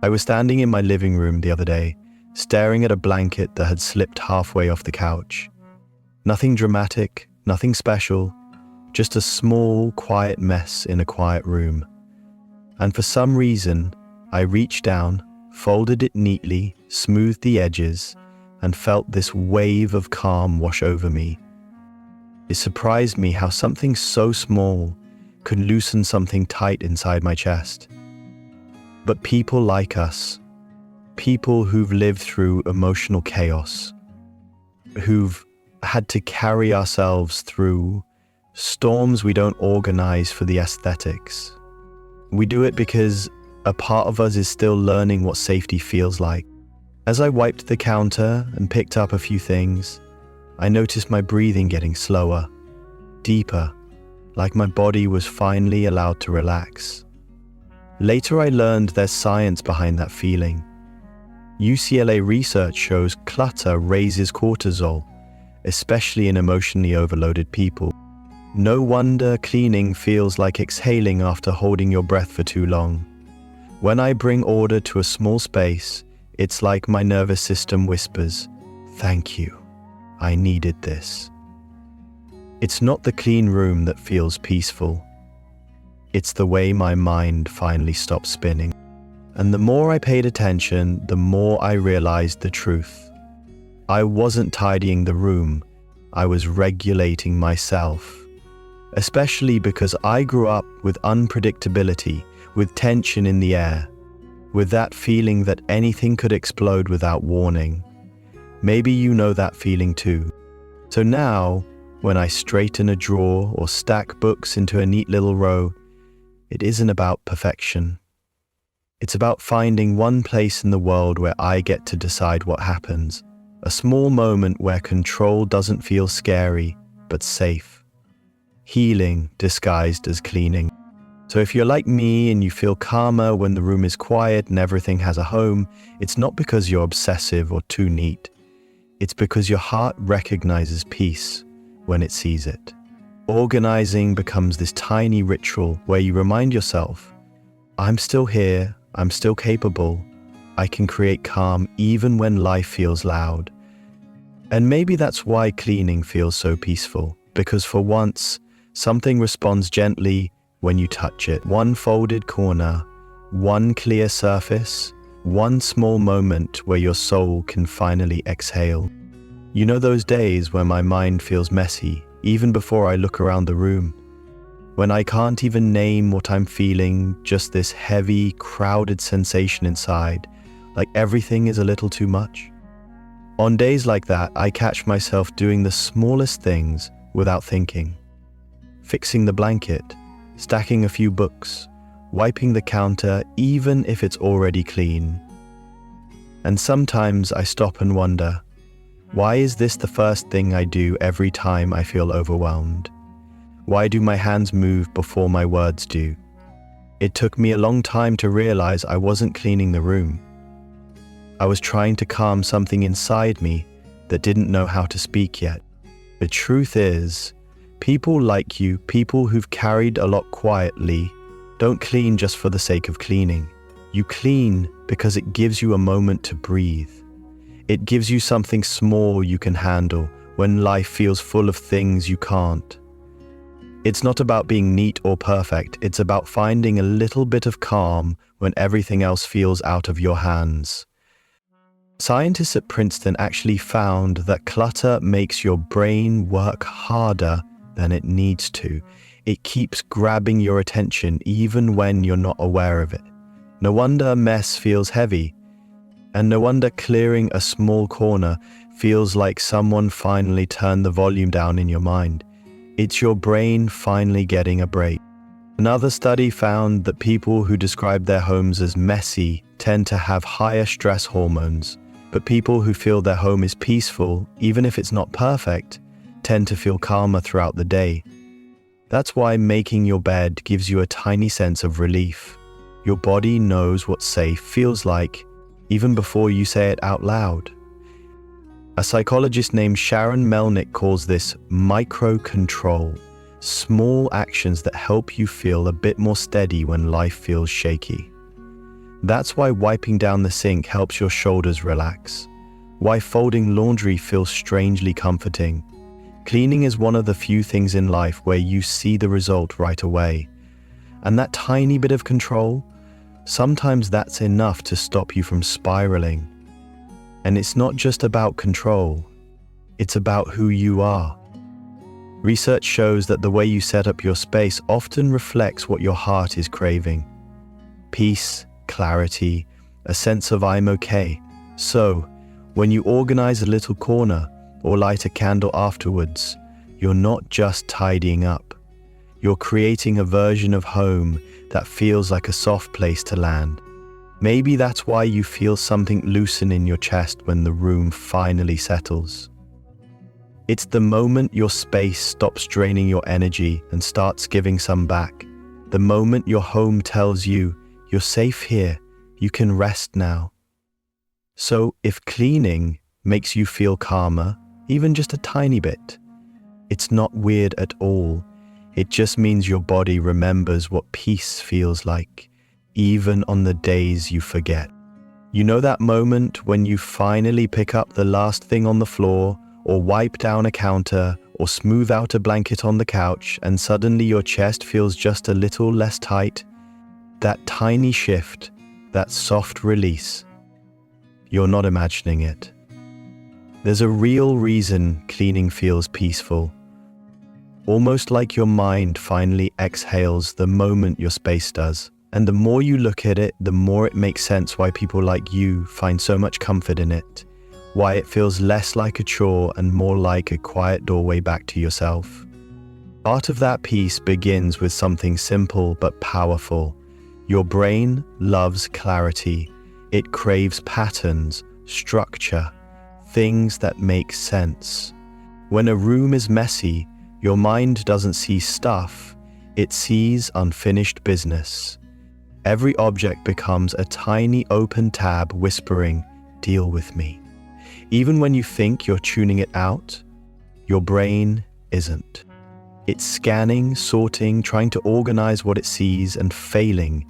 I was standing in my living room the other day, staring at a blanket that had slipped halfway off the couch. Nothing dramatic, nothing special, just a small, quiet mess in a quiet room. And for some reason, I reached down, folded it neatly, smoothed the edges, and felt this wave of calm wash over me. It surprised me how something so small could loosen something tight inside my chest. But people like us, people who've lived through emotional chaos, who've had to carry ourselves through storms we don't organize for the aesthetics. We do it because a part of us is still learning what safety feels like. As I wiped the counter and picked up a few things, I noticed my breathing getting slower, deeper, like my body was finally allowed to relax. Later I learned there's science behind that feeling. UCLA research shows clutter raises cortisol, especially in emotionally overloaded people. No wonder cleaning feels like exhaling after holding your breath for too long. When I bring order to a small space, it's like my nervous system whispers, "Thank you, I needed this." It's not the clean room that feels peaceful. It's the way my mind finally stopped spinning. And the more I paid attention, the more I realized the truth. I wasn't tidying the room, I was regulating myself. Especially because I grew up with unpredictability, with tension in the air, with that feeling that anything could explode without warning. Maybe you know that feeling too. So now, when I straighten a drawer or stack books into a neat little row, it isn't about perfection. It's about finding one place in the world where I get to decide what happens. A small moment where control doesn't feel scary, but safe. Healing disguised as cleaning. So if you're like me and you feel calmer when the room is quiet and everything has a home, it's not because you're obsessive or too neat. It's because your heart recognizes peace when it sees it. Organizing becomes this tiny ritual where you remind yourself, I'm still here, I'm still capable, I can create calm even when life feels loud. And maybe that's why cleaning feels so peaceful, because for once, something responds gently when you touch it. One folded corner, one clear surface, one small moment where your soul can finally exhale. You know those days when my mind feels messy, even before I look around the room? When I can't even name what I'm feeling, just this heavy, crowded sensation inside, like everything is a little too much? On days like that, I catch myself doing the smallest things without thinking. Fixing the blanket, stacking a few books, wiping the counter even if it's already clean. And sometimes I stop and wonder, why is this the first thing I do every time I feel overwhelmed? Why do my hands move before my words do? It took me a long time to realize I wasn't cleaning the room. I was trying to calm something inside me that didn't know how to speak yet. The truth is, people like you, people who've carried a lot quietly, don't clean just for the sake of cleaning. You clean because it gives you a moment to breathe. It gives you something small you can handle when life feels full of things you can't. It's not about being neat or perfect, it's about finding a little bit of calm when everything else feels out of your hands. Scientists at Princeton actually found that clutter makes your brain work harder than it needs to. It keeps grabbing your attention even when you're not aware of it. No wonder a mess feels heavy, and no wonder clearing a small corner feels like someone finally turned the volume down in your mind. It's your brain finally getting a break. Another study found that people who describe their homes as messy tend to have higher stress hormones, but people who feel their home is peaceful, even if it's not perfect, tend to feel calmer throughout the day. That's why making your bed gives you a tiny sense of relief. Your body knows what safe feels like, even before you say it out loud. A psychologist named Sharon Melnick calls this micro-control, small actions that help you feel a bit more steady when life feels shaky. That's why wiping down the sink helps your shoulders relax, why folding laundry feels strangely comforting. Cleaning is one of the few things in life where you see the result right away. And that tiny bit of control, sometimes that's enough to stop you from spiraling. And it's not just about control, it's about who you are. Research shows that the way you set up your space often reflects what your heart is craving. Peace, clarity, a sense of I'm okay. So, when you organize a little corner or light a candle afterwards, you're not just tidying up. You're creating a version of home that feels like a soft place to land. Maybe that's why you feel something loosen in your chest when the room finally settles. It's the moment your space stops draining your energy and starts giving some back. The moment your home tells you, you're safe here, you can rest now. So if cleaning makes you feel calmer, even just a tiny bit, it's not weird at all. It just means your body remembers what peace feels like, even on the days you forget. You know that moment when you finally pick up the last thing on the floor, or wipe down a counter, or smooth out a blanket on the couch, and suddenly your chest feels just a little less tight? That tiny shift, that soft release. You're not imagining it. There's a real reason cleaning feels peaceful. Almost like your mind finally exhales the moment your space does. And the more you look at it, the more it makes sense why people like you find so much comfort in it. Why it feels less like a chore and more like a quiet doorway back to yourself. Part of that peace begins with something simple but powerful. Your brain loves clarity. It craves patterns, structure, things that make sense. When a room is messy, your mind doesn't see stuff, it sees unfinished business. Every object becomes a tiny open tab whispering, "Deal with me." Even when you think you're tuning it out, your brain isn't. It's scanning, sorting, trying to organize what it sees and failing.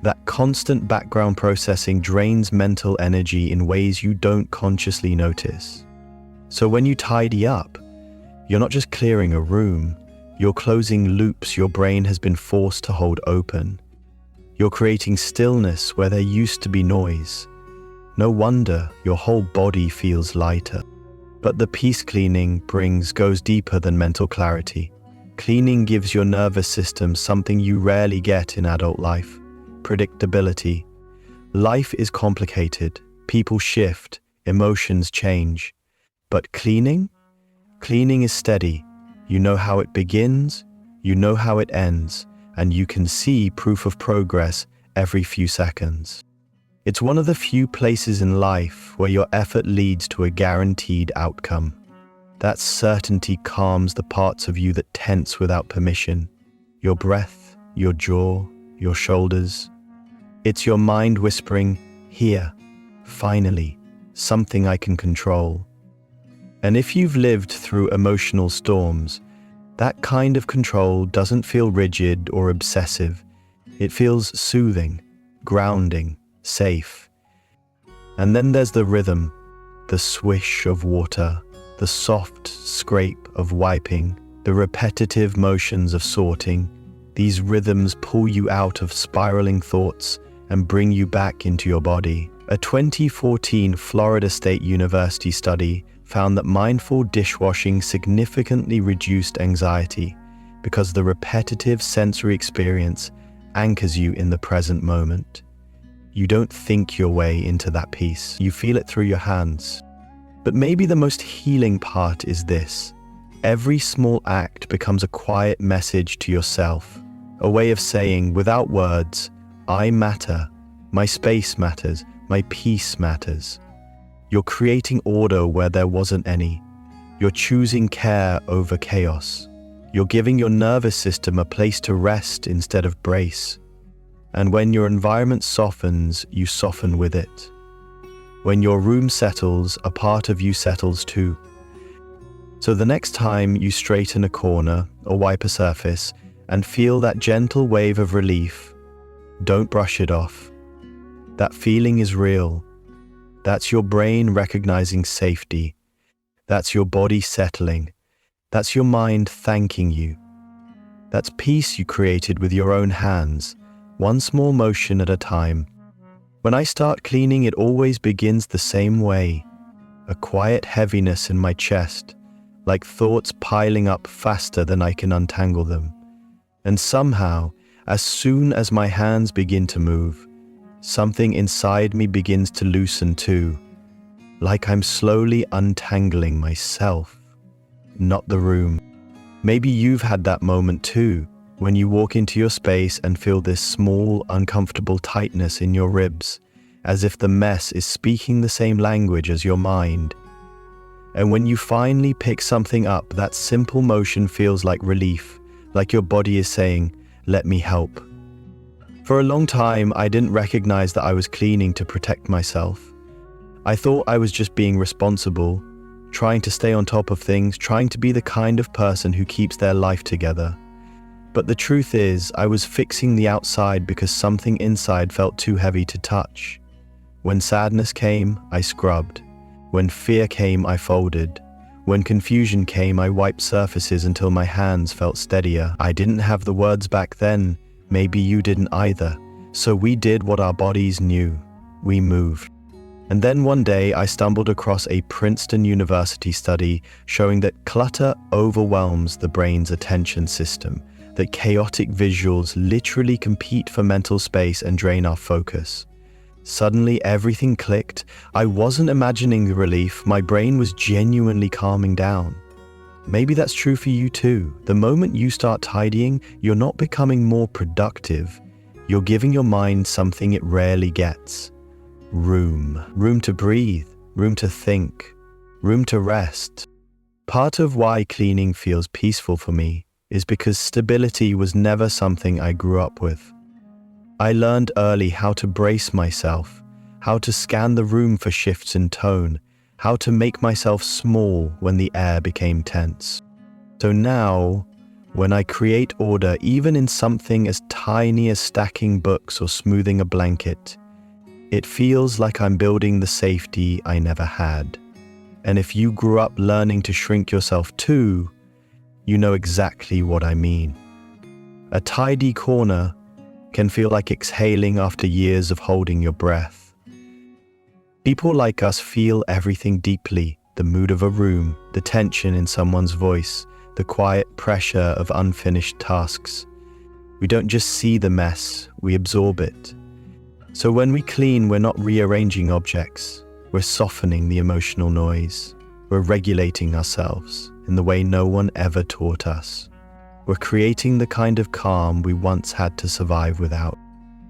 That constant background processing drains mental energy in ways you don't consciously notice. So when you tidy up, you're not just clearing a room, you're closing loops your brain has been forced to hold open. You're creating stillness where there used to be noise. No wonder your whole body feels lighter. But the peace cleaning brings goes deeper than mental clarity. Cleaning gives your nervous system something you rarely get in adult life: predictability. Life is complicated, people shift, emotions change. But cleaning? Cleaning is steady. You know how it begins, you know how it ends, and you can see proof of progress every few seconds. It's one of the few places in life where your effort leads to a guaranteed outcome. That certainty calms the parts of you that tense without permission. Your breath, your jaw, your shoulders. It's your mind whispering, "Here, finally, something I can control." And if you've lived through emotional storms, that kind of control doesn't feel rigid or obsessive. It feels soothing, grounding, safe. And then there's the rhythm, the swish of water, the soft scrape of wiping, the repetitive motions of sorting. These rhythms pull you out of spiraling thoughts and bring you back into your body. A 2014 Florida State University study found that mindful dishwashing significantly reduced anxiety because the repetitive sensory experience anchors you in the present moment. You don't think your way into that peace, you feel it through your hands. But maybe the most healing part is this. Every small act becomes a quiet message to yourself, a way of saying, without words, I matter, my space matters, my peace matters. You're creating order where there wasn't any. You're choosing care over chaos. You're giving your nervous system a place to rest instead of brace. And when your environment softens, you soften with it. When your room settles, a part of you settles too. So the next time you straighten a corner or wipe a surface and feel that gentle wave of relief, don't brush it off. That feeling is real. That's your brain recognizing safety. That's your body settling. That's your mind thanking you. That's peace you created with your own hands, one small motion at a time. When I start cleaning, it always begins the same way. A quiet heaviness in my chest, like thoughts piling up faster than I can untangle them. And somehow, as soon as my hands begin to move, something inside me begins to loosen too, like I'm slowly untangling myself, not the room. Maybe you've had that moment too, when you walk into your space and feel this small, uncomfortable tightness in your ribs, as if the mess is speaking the same language as your mind. And when you finally pick something up, that simple motion feels like relief, like your body is saying, "Let me help." For a long time, I didn't recognize that I was cleaning to protect myself. I thought I was just being responsible, trying to stay on top of things, trying to be the kind of person who keeps their life together. But the truth is, I was fixing the outside because something inside felt too heavy to touch. When sadness came, I scrubbed. When fear came, I folded. When confusion came, I wiped surfaces until my hands felt steadier. I didn't have the words back then. Maybe you didn't either. So we did what our bodies knew. We moved. And then one day I stumbled across a Princeton University study showing that clutter overwhelms the brain's attention system, that chaotic visuals literally compete for mental space and drain our focus. Suddenly everything clicked. I wasn't imagining the relief, my brain was genuinely calming down. Maybe that's true for you too. The moment you start tidying, you're not becoming more productive. You're giving your mind something it rarely gets. Room. Room to breathe, room to think, room to rest. Part of why cleaning feels peaceful for me is because stability was never something I grew up with. I learned early how to brace myself, how to scan the room for shifts in tone, how to make myself small when the air became tense. So now, when I create order, even in something as tiny as stacking books or smoothing a blanket, it feels like I'm building the safety I never had. And if you grew up learning to shrink yourself too, you know exactly what I mean. A tidy corner can feel like exhaling after years of holding your breath. People like us feel everything deeply, the mood of a room, the tension in someone's voice, the quiet pressure of unfinished tasks. We don't just see the mess, we absorb it. So when we clean, we're not rearranging objects, we're softening the emotional noise, we're regulating ourselves in the way no one ever taught us. We're creating the kind of calm we once had to survive without.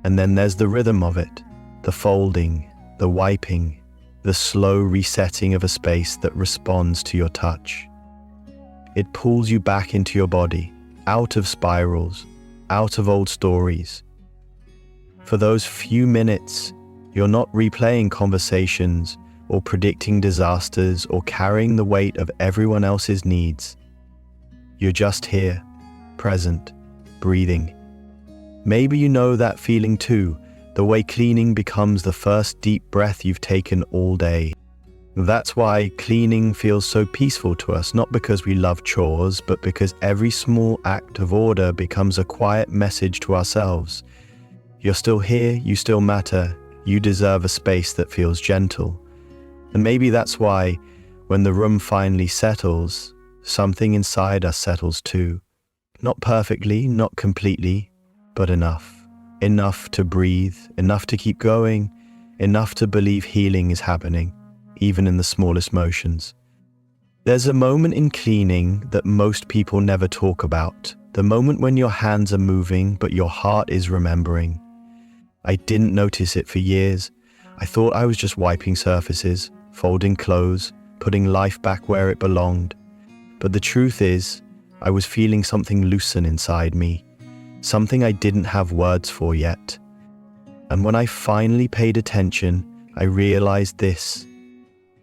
And then there's the rhythm of it, the folding, the wiping, the slow resetting of a space that responds to your touch. It pulls you back into your body, out of spirals, out of old stories. For those few minutes, you're not replaying conversations or predicting disasters or carrying the weight of everyone else's needs. You're just here, present, breathing. Maybe you know that feeling too, the way cleaning becomes the first deep breath you've taken all day. That's why cleaning feels so peaceful to us, not because we love chores, but because every small act of order becomes a quiet message to ourselves. You're still here, you still matter, you deserve a space that feels gentle. And maybe that's why, when the room finally settles, something inside us settles too. Not perfectly, not completely, but enough. Enough to breathe, enough to keep going, enough to believe healing is happening, even in the smallest motions. There's a moment in cleaning that most people never talk about, the moment when your hands are moving, but your heart is remembering. I didn't notice it for years. I thought I was just wiping surfaces, folding clothes, putting life back where it belonged. But the truth is, I was feeling something loosen inside me, something I didn't have words for yet. And when I finally paid attention, I realized this.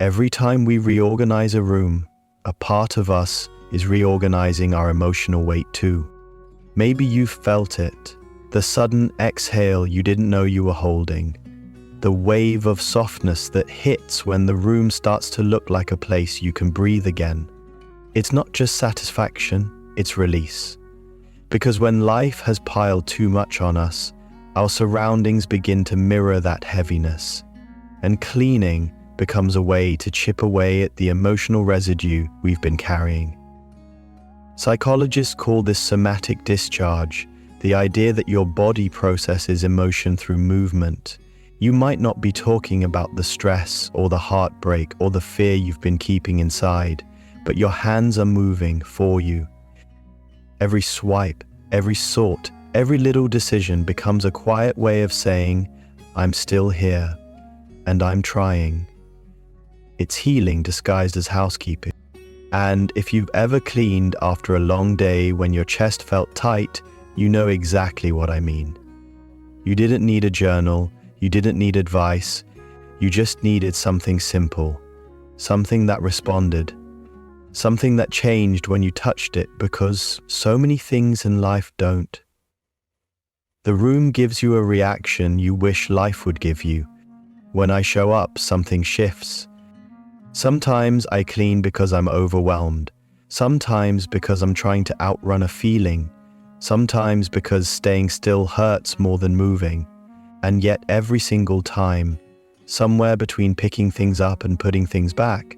Every time we reorganize a room, a part of us is reorganizing our emotional weight too. Maybe you've felt it. The sudden exhale you didn't know you were holding. the wave of softness that hits when the room starts to look like a place you can breathe again. It's not just satisfaction, it's release. Because when life has piled too much on us, our surroundings begin to mirror that heaviness, and cleaning becomes a way to chip away at the emotional residue we've been carrying. Psychologists call this somatic discharge, the idea that your body processes emotion through movement. You might not be talking about the stress or the heartbreak or the fear you've been keeping inside, but your hands are moving for you. Every swipe, every sort, every little decision becomes a quiet way of saying, I'm still here, and I'm trying. It's healing disguised as housekeeping. And if you've ever cleaned after a long day when your chest felt tight, you know exactly what I mean. You didn't need a journal, you didn't need advice, you just needed something simple, something that responded, something that changed when you touched it, because so many things in life don't. The room gives you a reaction you wish life would give you. When I show up, something shifts. Sometimes I clean because I'm overwhelmed. Sometimes because I'm trying to outrun a feeling. Sometimes because staying still hurts more than moving. And yet every single time, somewhere between picking things up and putting things back,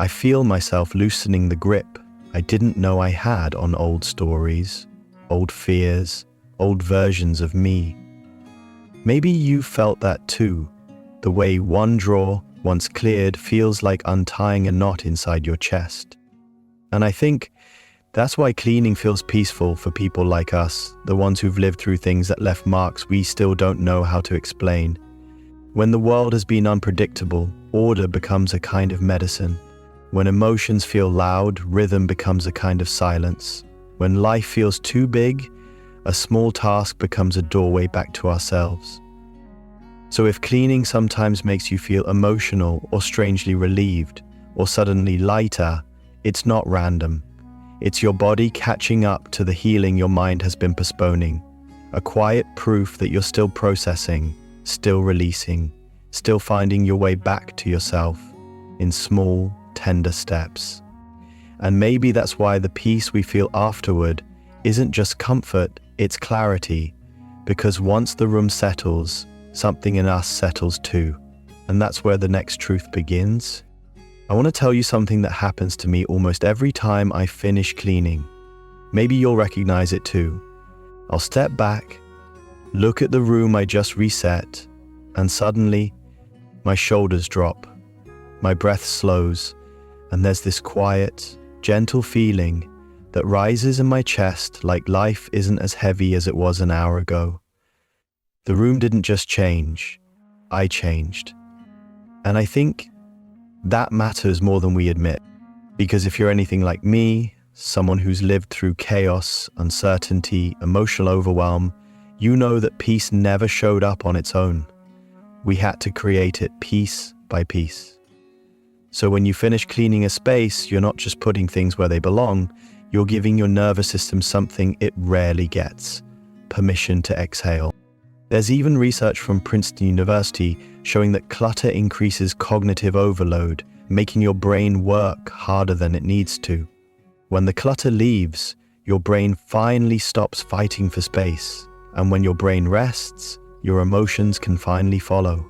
I feel myself loosening the grip I didn't know I had on old stories, old fears, old versions of me. Maybe you felt that too, the way one drawer, once cleared, feels like untying a knot inside your chest. And I think that's why cleaning feels peaceful for people like us, the ones who've lived through things that left marks we still don't know how to explain. When the world has been unpredictable, order becomes a kind of medicine. When emotions feel loud, rhythm becomes a kind of silence. When life feels too big, a small task becomes a doorway back to ourselves. So if cleaning sometimes makes you feel emotional or strangely relieved or suddenly lighter, it's not random. It's your body catching up to the healing your mind has been postponing. A quiet proof that you're still processing, still releasing, still finding your way back to yourself in small, tender steps. And maybe that's why the peace we feel afterward isn't just comfort, it's clarity. Because once the room settles, something in us settles too. And that's where the next truth begins. I want to tell you something that happens to me almost every time I finish cleaning. Maybe you'll recognize it too. I'll step back, look at the room I just reset, and suddenly my shoulders drop, my breath slows, and there's this quiet, gentle feeling that rises in my chest like life isn't as heavy as it was an hour ago. The room didn't just change, I changed. And I think that matters more than we admit. Because if you're anything like me, someone who's lived through chaos, uncertainty, emotional overwhelm, you know that peace never showed up on its own. We had to create it piece by piece. So when you finish cleaning a space, you're not just putting things where they belong, you're giving your nervous system something it rarely gets: permission to exhale. There's even research from Princeton University showing that clutter increases cognitive overload, making your brain work harder than it needs to. When the clutter leaves, your brain finally stops fighting for space, and when your brain rests, your emotions can finally follow.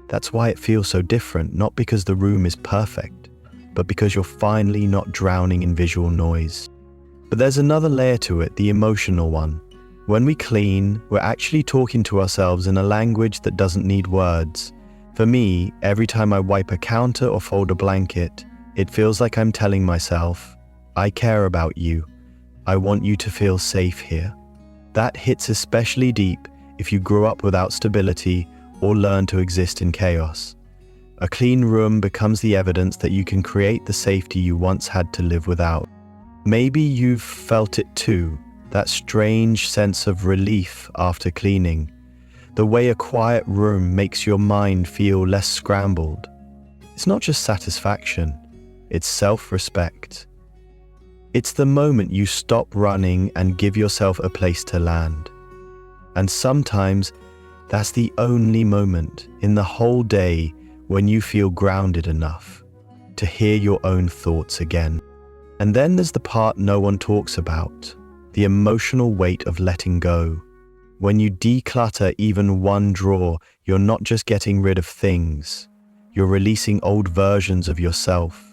That's why it feels so different, not because the room is perfect, but because you're finally not drowning in visual noise. But there's another layer to it, the emotional one. When we clean, we're actually talking to ourselves in a language that doesn't need words. For me, every time I wipe a counter or fold a blanket, it feels like I'm telling myself, I care about you. I want you to feel safe here. That hits especially deep if you grew up without stability or learn to exist in chaos. A clean room becomes the evidence that you can create the safety you once had to live without. Maybe you've felt it too, that strange sense of relief after cleaning. The way a quiet room makes your mind feel less scrambled. It's not just satisfaction, it's self-respect. It's the moment you stop running and give yourself a place to land. And sometimes That's the only moment in the whole day when you feel grounded enough to hear your own thoughts again. And then there's the part no one talks about, the emotional weight of letting go. When you declutter even one drawer, you're not just getting rid of things. You're releasing old versions of yourself,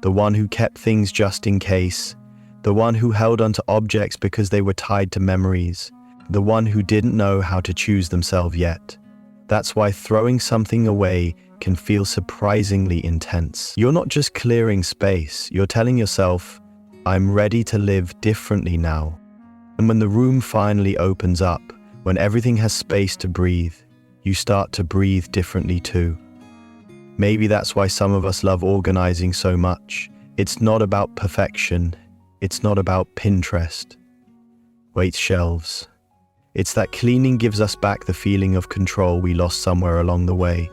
the one who kept things just in case, the one who held onto objects because they were tied to memories, the one who didn't know how to choose themselves yet. That's why throwing something away can feel surprisingly intense. You're not just clearing space, you're telling yourself, I'm ready to live differently now. And when the room finally opens up, when everything has space to breathe, you start to breathe differently too. Maybe that's why some of us love organizing so much. It's not about perfection. It's not about Pinterest. Wait, shelves. It's that cleaning gives us back the feeling of control we lost somewhere along the way.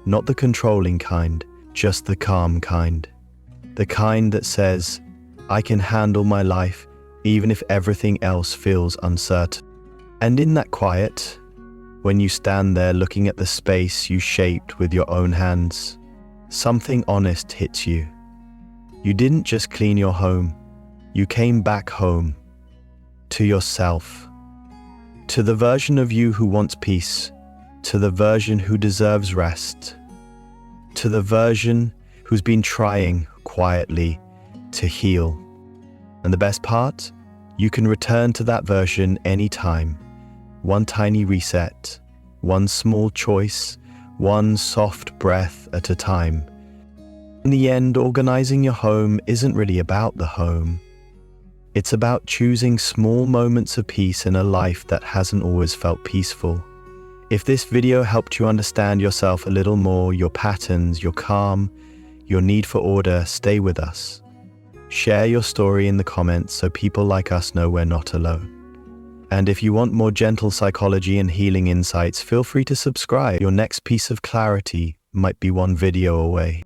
Not the controlling kind, just the calm kind. The kind that says, I can handle my life even if everything else feels uncertain. And in that quiet, when you stand there looking at the space you shaped with your own hands, something honest hits you. You didn't just clean your home, you came back home, to yourself, to the version of you who wants peace, to the version who deserves rest, to the version who's been trying quietly to heal. And the best part? You can return to that version anytime. One tiny reset, one small choice, one soft breath at a time. In the end, organizing your home isn't really about the home. It's about choosing small moments of peace in a life that hasn't always felt peaceful. If this video helped you understand yourself a little more, your patterns, your calm, your need for order, stay with us. Share your story in the comments so people like us know we're not alone. And if you want more gentle psychology and healing insights, feel free to subscribe. Your next piece of clarity might be one video away.